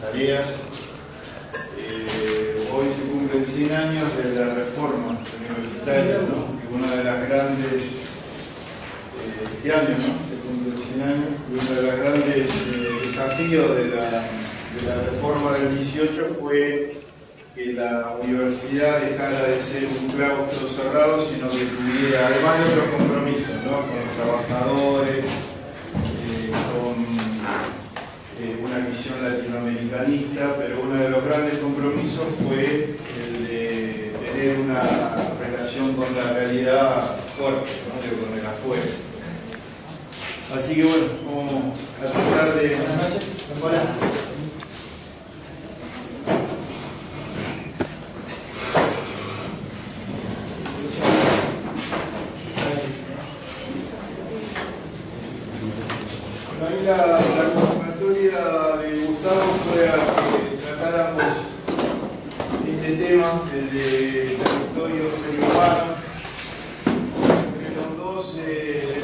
tareas. Hoy se cumplen 100 años de la reforma universitaria, ¿no? Que una de las grandes, este año, ¿no? Se cumplen 100 años, y uno de los grandes desafíos de la reforma del 18 fue que la universidad dejara de ser un claustro cerrado, sino que tuviera, además de otros compromisos, ¿no? Con los trabajadores, con una visión latinoamericanista, pero uno de los grandes compromisos fue el de tener una relación con la realidad fuerte, ¿no? Con el afuera. Así que bueno, vamos a tratar de... Buenas noches. Hola. La convocatoria de Gustavo fue a que tratáramos este tema, el de territorio urbano. Entre los dos le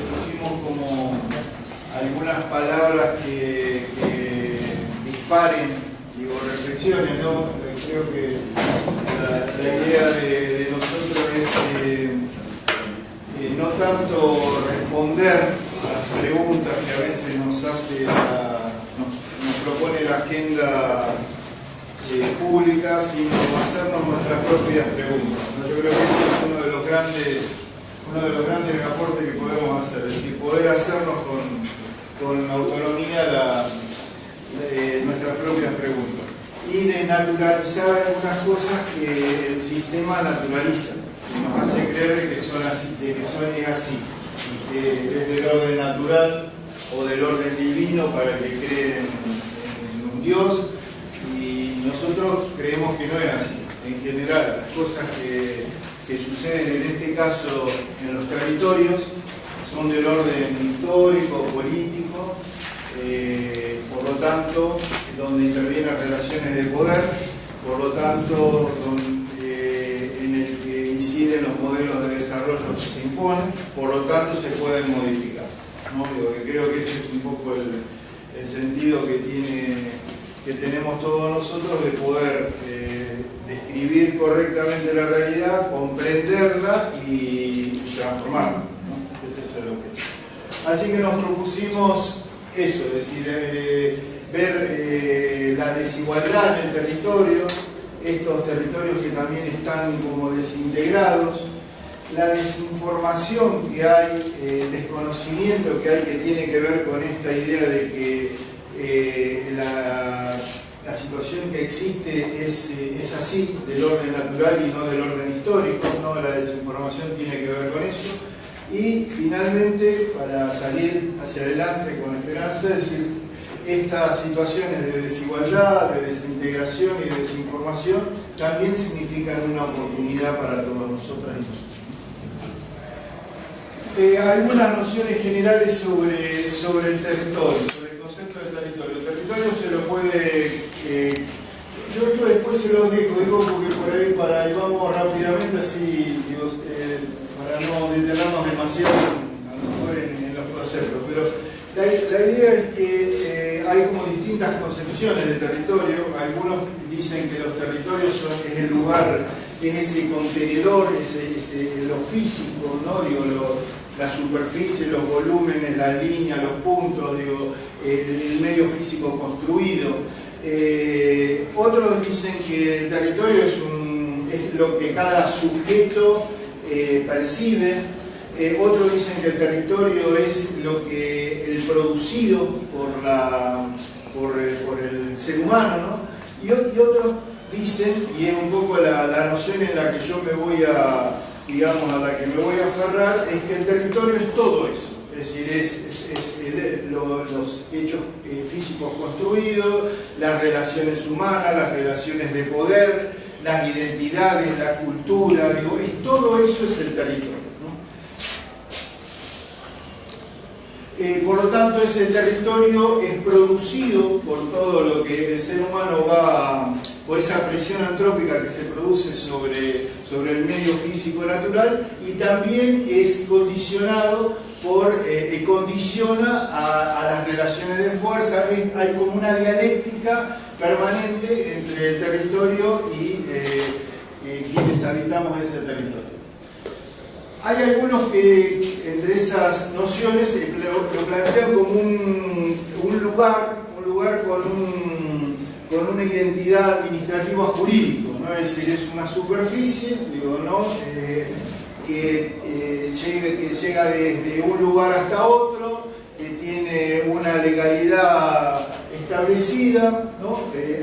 pusimos como algunas palabras que disparen, reflexiones, ¿no? Creo que la idea de nosotros es no tanto responder las preguntas que a veces nos propone la agenda pública, sino hacernos nuestras propias preguntas, ¿no? Yo creo que ese es uno de los grandes aportes que podemos hacer, es decir, poder hacernos con autonomía nuestras propias preguntas y de naturalizar algunas cosas que el sistema naturaliza, que nos hace creer de que son así, es así. Es del orden natural o del orden divino para el que cree en un Dios, y nosotros creemos que no es así. En general, las cosas que suceden en este caso en los territorios son del orden histórico, político, por lo tanto, donde intervienen relaciones de poder, por lo tanto, en el que inciden los modelos de desarrollo que se imponen, por lo tanto se pueden modificar, ¿no? Creo que ese es un poco el sentido que tenemos todos nosotros de poder describir correctamente la realidad, comprenderla y transformarla, ¿no? Ese es el objetivo. Así que nos propusimos eso, es decir, ver la desigualdad en el territorio, estos territorios que también están como desintegrados, la desinformación que hay, el desconocimiento que hay, que tiene que ver con esta idea de que la situación que existe es así, del orden natural y no del orden histórico, ¿no? La desinformación tiene que ver con eso. Y finalmente, para salir hacia adelante con esperanza, es decir, estas situaciones de desigualdad, de desintegración y de desinformación también significan una oportunidad para todos nosotras y nosotros. Algunas nociones generales sobre el territorio, sobre el concepto del territorio. El territorio se lo puede... yo esto después se lo digo porque por ahí vamos rápidamente así, para no detenernos demasiado en los conceptos, pero la idea es que hay como distintas concepciones de territorio. Algunos dicen que los territorios es el lugar, es ese contenedor, lo físico, ¿no? La superficie, los volúmenes, las líneas, los puntos, el medio físico construido. Otros dicen que el territorio es lo que cada sujeto percibe. Otros dicen que el territorio es el producido por el ser humano, ¿no? Y otros dicen, y es un poco la noción en la que yo me voy a aferrar, es que el territorio es todo eso. Es decir, los hechos físicos construidos, las relaciones humanas, las relaciones de poder, las identidades, la cultura, todo eso es el territorio, ¿no? Por lo tanto, ese territorio es producido por todo lo que el ser humano por esa presión antrópica que se produce sobre el medio físico natural, y también es condicionado condiciona a las relaciones de fuerza. Hay como una dialéctica permanente entre el territorio y quienes habitamos ese territorio. Hay algunos que entre esas nociones lo plantean como un lugar con una identidad administrativa jurídica, ¿no? Es decir, es una superficie, digo, ¿no? Que llega desde un lugar hasta otro, que tiene una legalidad establecida, ¿no?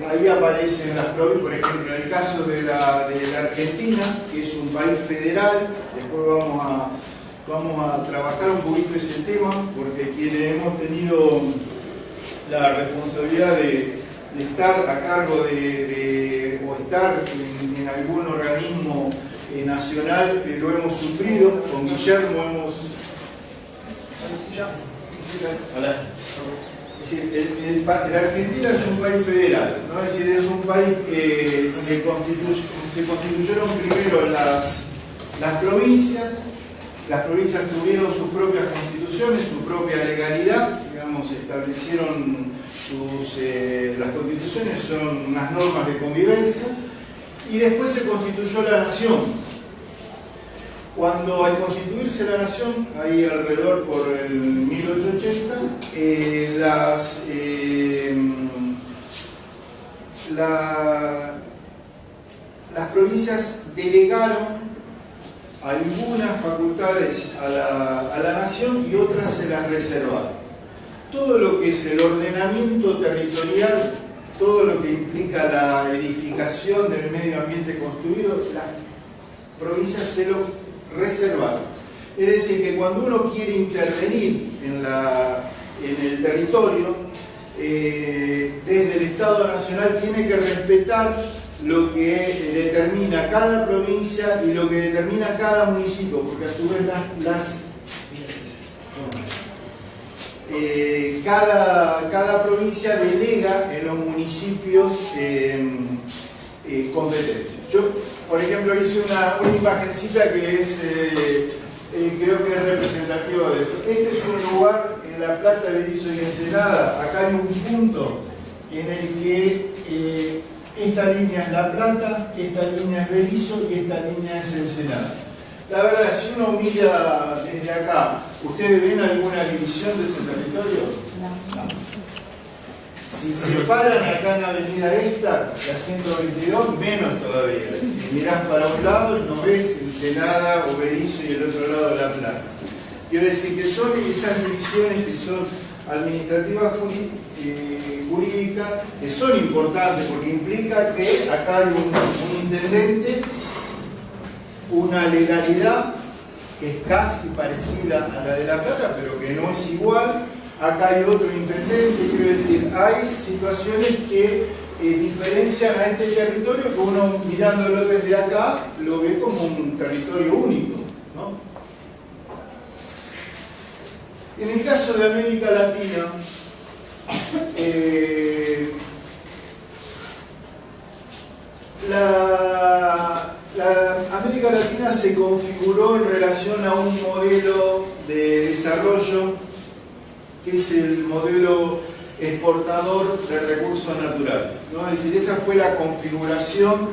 Ahí aparecen las provincias, por ejemplo, en el caso de la Argentina, que es un país federal. Después vamos a trabajar un poquito ese tema, porque quienes hemos tenido la responsabilidad de estar a cargo o estar en algún organismo nacional, lo hemos sufrido. Con Guillermo hemos... Hola. Es decir, la Argentina es un país federal, ¿no? Es decir, es un país que se constituyeron primero las provincias. Las provincias tuvieron sus propias constituciones, su propia legalidad, digamos, establecieron las constituciones, son unas normas de convivencia, y después se constituyó la nación. Cuando al constituirse la nación, ahí alrededor por el 1880, las provincias delegaron algunas facultades a la nación y otras se las reservaron. Todo lo que es el ordenamiento territorial, todo lo que implica la edificación del medio ambiente construido, las provincias se lo reservaron. Es decir, que cuando uno quiere intervenir en el territorio, desde el Estado Nacional tiene que respetar lo que determina cada provincia y lo que determina cada municipio, porque a su vez cada provincia delega en los municipios competencias. Yo, por ejemplo, hice una imagencita que es, creo que es representativa de esto. Este es un lugar en La Plata, Berisso y Ensenada. Acá hay un punto en el que esta línea es La Plata, esta línea es Berisso y esta línea es Ensenada. La verdad, si uno mira desde acá, ¿ustedes ven alguna división de ese territorio? No. Si se paran acá en la avenida esta, la 122, menos todavía. Si mirás para un lado, no ves Ensenada o Berisso y el otro lado La Plata. Quiero decir que son esas divisiones que son administrativas jurídicas, que son importantes porque implica que acá hay un intendente, una legalidad que es casi parecida a la de La Plata, pero que no es igual. Acá hay otro intendente, quiero decir, hay situaciones que diferencian a este territorio que uno mirándolo desde acá lo ve como un territorio único, ¿no? En el caso de América Latina, la América Latina se configuró en relación a un modelo de desarrollo que es el modelo exportador de recursos naturales, ¿no? Es decir, esa fue la configuración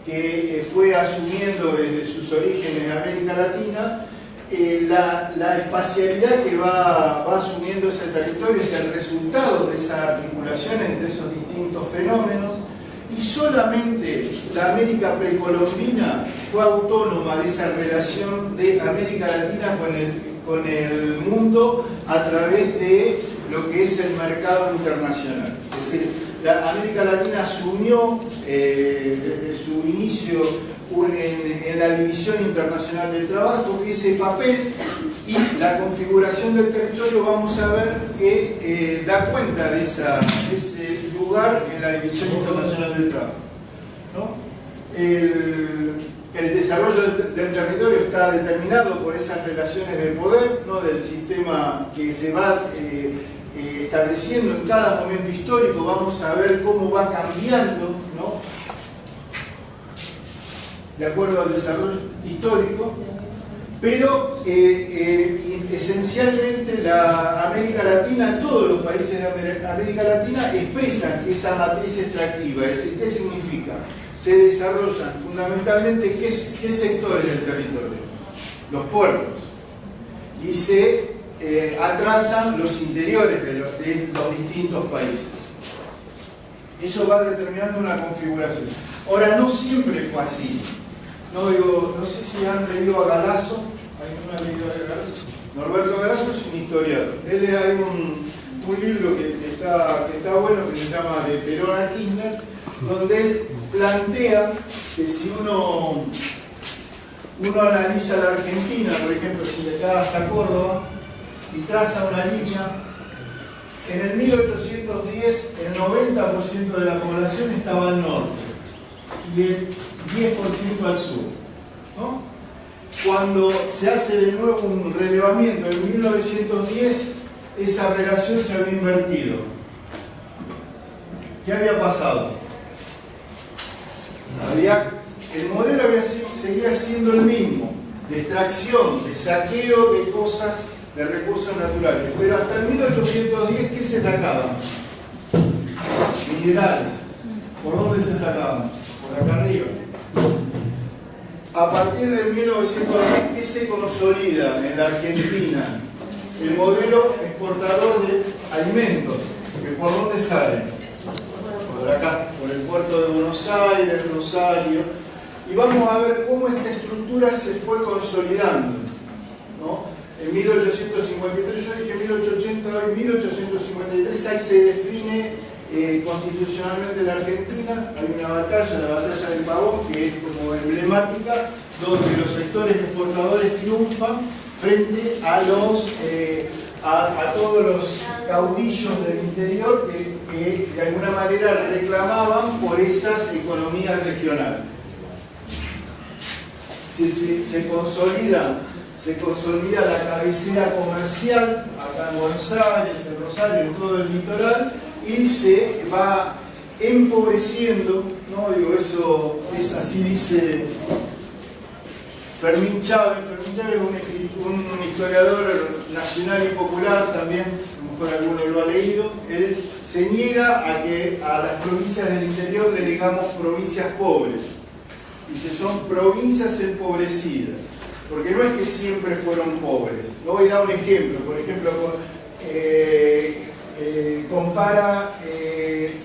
que fue asumiendo desde sus orígenes América Latina. La espacialidad que va asumiendo ese territorio es el resultado de esa articulación entre esos distintos fenómenos, y solamente la América precolombina fue autónoma de esa relación de América Latina con el mundo a través de lo que es el mercado internacional. Es decir, la América Latina asumió desde su inicio en la División Internacional del Trabajo ese papel, y la configuración del territorio vamos a ver que da cuenta de ese lugar en la División Internacional del Trabajo, ¿no? El desarrollo del territorio está determinado por esas relaciones de poder, ¿no? Del sistema que se va estableciendo en cada momento histórico. Vamos a ver cómo va cambiando, ¿no? De acuerdo al desarrollo histórico, Pero esencialmente la América Latina, todos los países de América Latina expresan esa matriz extractiva. Es decir, ¿qué significa? Se desarrollan fundamentalmente ¿qué sectores del territorio? Los puertos. Y se atrasan los interiores de los distintos países. Eso va determinando una configuración. Ahora, no siempre fue así. No sé si han leído a Galasso. ¿Alguien ha leído a Galasso? Norberto Galasso es un historiador. Él hay un libro que está bueno, que se llama De Perón a Kirchner, donde él plantea que si uno analiza la Argentina, por ejemplo, si le da hasta Córdoba y traza una línea, en el 1810 el 90% de la población estaba al norte y el 10% al sur, ¿no? Cuando se hace de nuevo un relevamiento en 1910, esa relación se había invertido. ¿Qué había pasado? El modelo seguía siendo el mismo, de extracción, de saqueo de cosas, de recursos naturales, pero hasta el 1810, ¿qué se sacaban? Minerales. ¿Por dónde se sacaban? Por acá arriba. A partir de 1910, ¿qué se consolida en la Argentina? El modelo exportador de alimentos. ¿Por dónde sale? Por acá, por el puerto de Buenos Aires, Rosario. Y vamos a ver cómo esta estructura se fue consolidando, ¿no? En 1853, yo dije 1880, en 1853, ahí se define constitucionalmente la Argentina. Hay una batalla, la batalla del Pavón, que es como emblemática, donde los sectores exportadores triunfan frente a todos los caudillos del interior que de alguna manera reclamaban por esas economías regionales. Se consolida la cabecera comercial acá en Buenos Aires, en Rosario, en todo el litoral, y se va empobreciendo, ¿no? Digo, eso es así, dice Fermín Chávez. Fermín Chávez es un historiador nacional y popular también, a lo mejor alguno lo ha leído. Él se niega a que a las provincias del interior le digamos provincias pobres. Dice, son provincias empobrecidas, porque no es que siempre fueron pobres. Le voy a dar un ejemplo. Por ejemplo, compara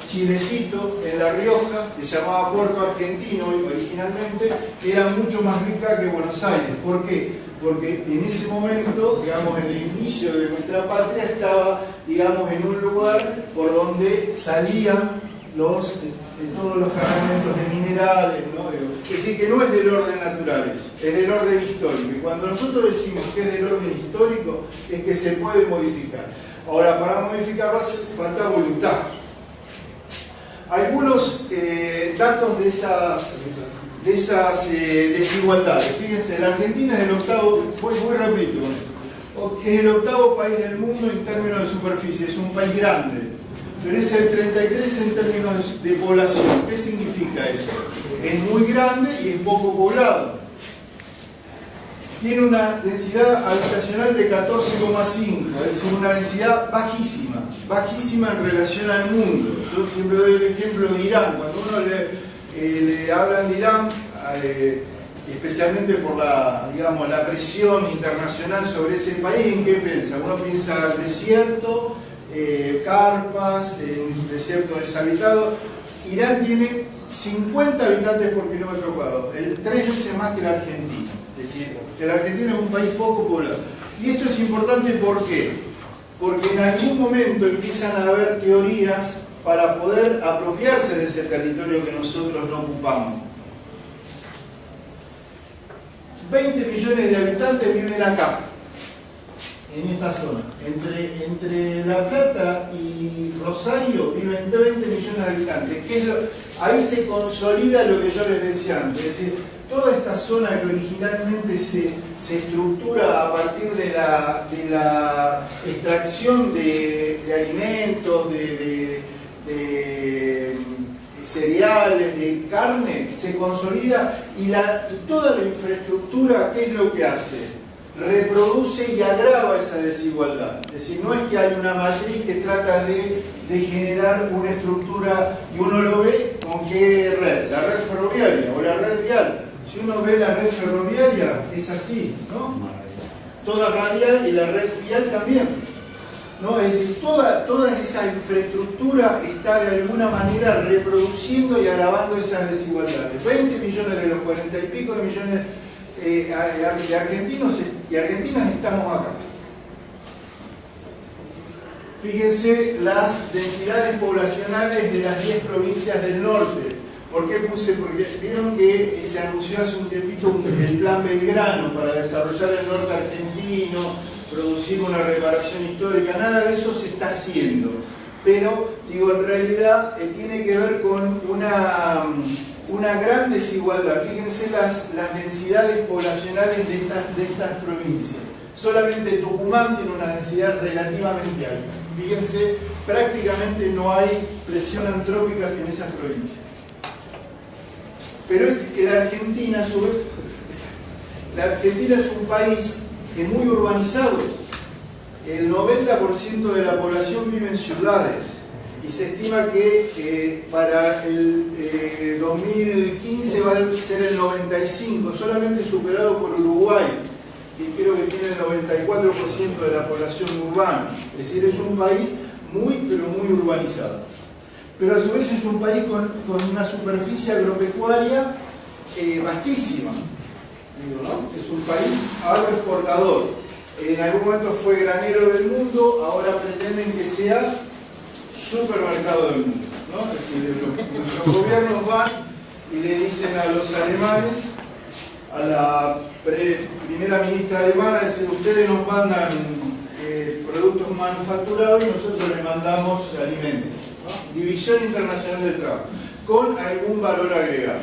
Chilecito en La Rioja, que se llamaba Puerto Argentino originalmente, que era mucho más rica que Buenos Aires. ¿Por qué? Porque en ese momento, digamos, en el inicio de nuestra patria, estaba, digamos, en un lugar por donde salían todos los cargamentos de minerales, ¿no? Es decir, que no es del orden natural, es del orden histórico. Y cuando nosotros decimos que es del orden histórico, es que se puede modificar. Ahora, para modificarlo hace falta voluntad. Algunos datos de esas desigualdades. Fíjense, la Argentina es el octavo, voy rápido, es el octavo país del mundo en términos de superficie, es un país grande, pero es el 33 en términos de población. ¿Qué significa eso? Es muy grande y es poco poblado. Tiene una densidad habitacional de 14,5, es decir, una densidad bajísima en relación al mundo. Yo siempre doy el ejemplo de Irán. Cuando uno le hablan de Irán, especialmente por la presión internacional sobre ese país, ¿en qué piensa? Uno piensa desierto, carpas, un desierto deshabitado. Irán tiene 50 habitantes por kilómetro cuadrado, 3 veces más que la Argentina. Es decir, que la Argentina es un país poco poblado. Y esto es importante, ¿por qué? Porque en algún momento empiezan a haber teorías para poder apropiarse de ese territorio que nosotros no ocupamos. 20 millones de habitantes viven acá, en esta zona. Entre La Plata y Rosario viven 20 millones de habitantes. Ahí se consolida lo que yo les decía antes. Es decir, toda esta zona que originalmente se estructura a partir de la extracción de alimentos, de cereales, de carne, se consolida y toda la infraestructura, ¿qué es lo que hace? reproduce y agrava esa desigualdad. Es decir, no es que hay una matriz que trata de generar una estructura y uno lo ve con qué red, la red ferroviaria o la red vial. Si uno ve la red ferroviaria, es así, ¿no? Toda radial y la red vial también, ¿no? Es decir, toda esa infraestructura está de alguna manera reproduciendo y agravando esas desigualdades. 20 millones de los 40 y pico de millones de argentinos y argentinas estamos acá. Fíjense las densidades poblacionales de las 10 provincias del norte. ¿Por qué puse? Porque vieron que se anunció hace un tiempito el plan Belgrano para desarrollar el norte argentino, producir una reparación histórica. Nada de eso se está haciendo. Pero, digo, en realidad tiene que ver con una gran desigualdad. Fíjense las densidades poblacionales de estas provincias. Solamente Tucumán tiene una densidad relativamente alta. Fíjense, prácticamente no hay presión antrópica en esas provincias. Pero la Argentina, a su vez, la Argentina es un país muy urbanizado. El 90% de la población vive en ciudades. Y se estima que para el 2015 va a ser el 95%, solamente superado por Uruguay, que creo que tiene el 94% de la población urbana. Es decir, es un país pero muy urbanizado. Pero a su vez es un país con una superficie agropecuaria vastísima. Digo, ¿no? Es un país agroexportador. En algún momento fue granero del mundo, ahora pretenden que sea supermercado del mundo, ¿no? Es decir, los gobiernos van y le dicen a los alemanes, a la primera ministra alemana, dicen, ustedes nos mandan productos manufacturados y nosotros les mandamos alimentos, ¿no? División Internacional del Trabajo, con algún valor agregado.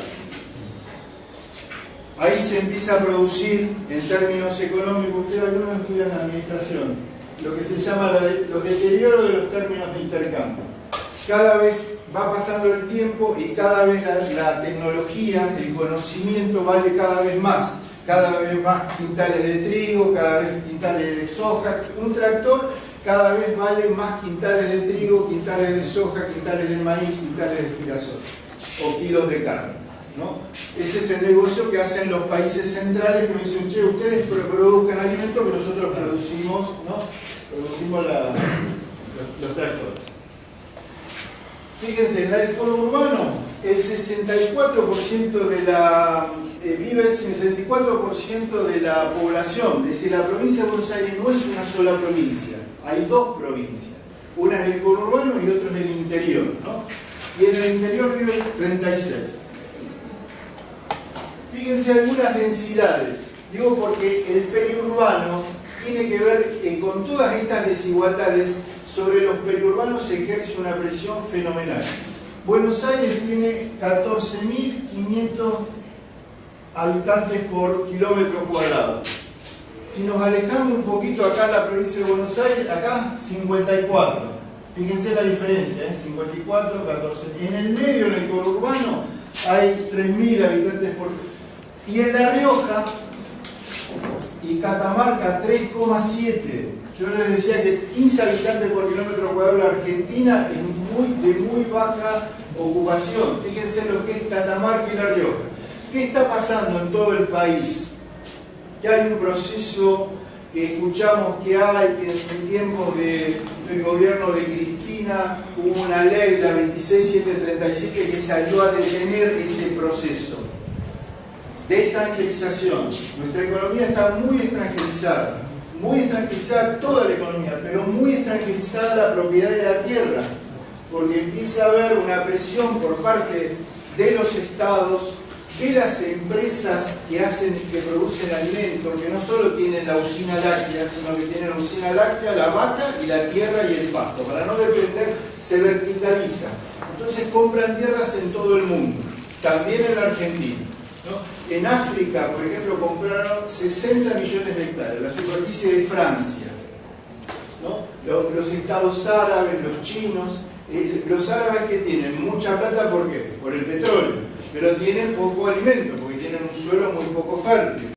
Ahí se empieza a producir, en términos económicos, ustedes algunos estudian administración, lo que se llama los deterioros de los términos de intercambio. Cada vez va pasando el tiempo y cada vez la tecnología, el conocimiento vale cada vez más quintales de trigo, cada vez quintales de soja. Un tractor cada vez vale más quintales de trigo, quintales de soja, quintales de maíz, quintales de girasol o kilos de carne, ¿no? Ese es el negocio que hacen los países centrales, que me dicen, che, ustedes produzcan alimentos que nosotros producimos, ¿no? Producimos los tractores. Fíjense, en el conurbano, el 64% vive el 64% de la población. Es decir, la provincia de Buenos Aires no es una sola provincia, hay dos provincias. Una es el conurbano y otra es el interior, ¿no? Y en el interior viven 36. Fíjense algunas densidades. Digo porque el periurbano tiene que ver con todas estas desigualdades. Sobre los periurbanos se ejerce una presión fenomenal. Buenos Aires tiene 14.500 habitantes por kilómetro cuadrado. Si nos alejamos un poquito acá en la provincia de Buenos Aires, acá 54. Fíjense la diferencia, 54, 14. En el medio, en el conurbano, hay 3.000 habitantes por... Y en La Rioja y Catamarca, 3,7. Yo les decía que 15 habitantes por kilómetro cuadrado la Argentina es de muy baja ocupación. Fíjense lo que es Catamarca y La Rioja. ¿Qué está pasando en todo el país? Que hay un proceso que escuchamos que en tiempos del gobierno de Cristina hubo una ley, la 26737, que salió a detener ese proceso de extranjerización. Nuestra economía está muy extranjerizada toda la economía, pero muy extranjerizada la propiedad de la tierra, porque empieza a haber una presión por parte de los estados, de las empresas que producen alimentos, que no solo tienen la usina láctea, sino que tienen la usina láctea, la vaca y la tierra y el pasto. Para no depender, se verticaliza. Entonces compran tierras en todo el mundo, también en la Argentina, ¿no? En África, por ejemplo, compraron 60 millones de hectáreas, la superficie de Francia, ¿no? Los estados árabes, los chinos, los árabes que tienen mucha plata, ¿por qué? Por el petróleo, pero tienen poco alimento, porque tienen un suelo muy poco fértil.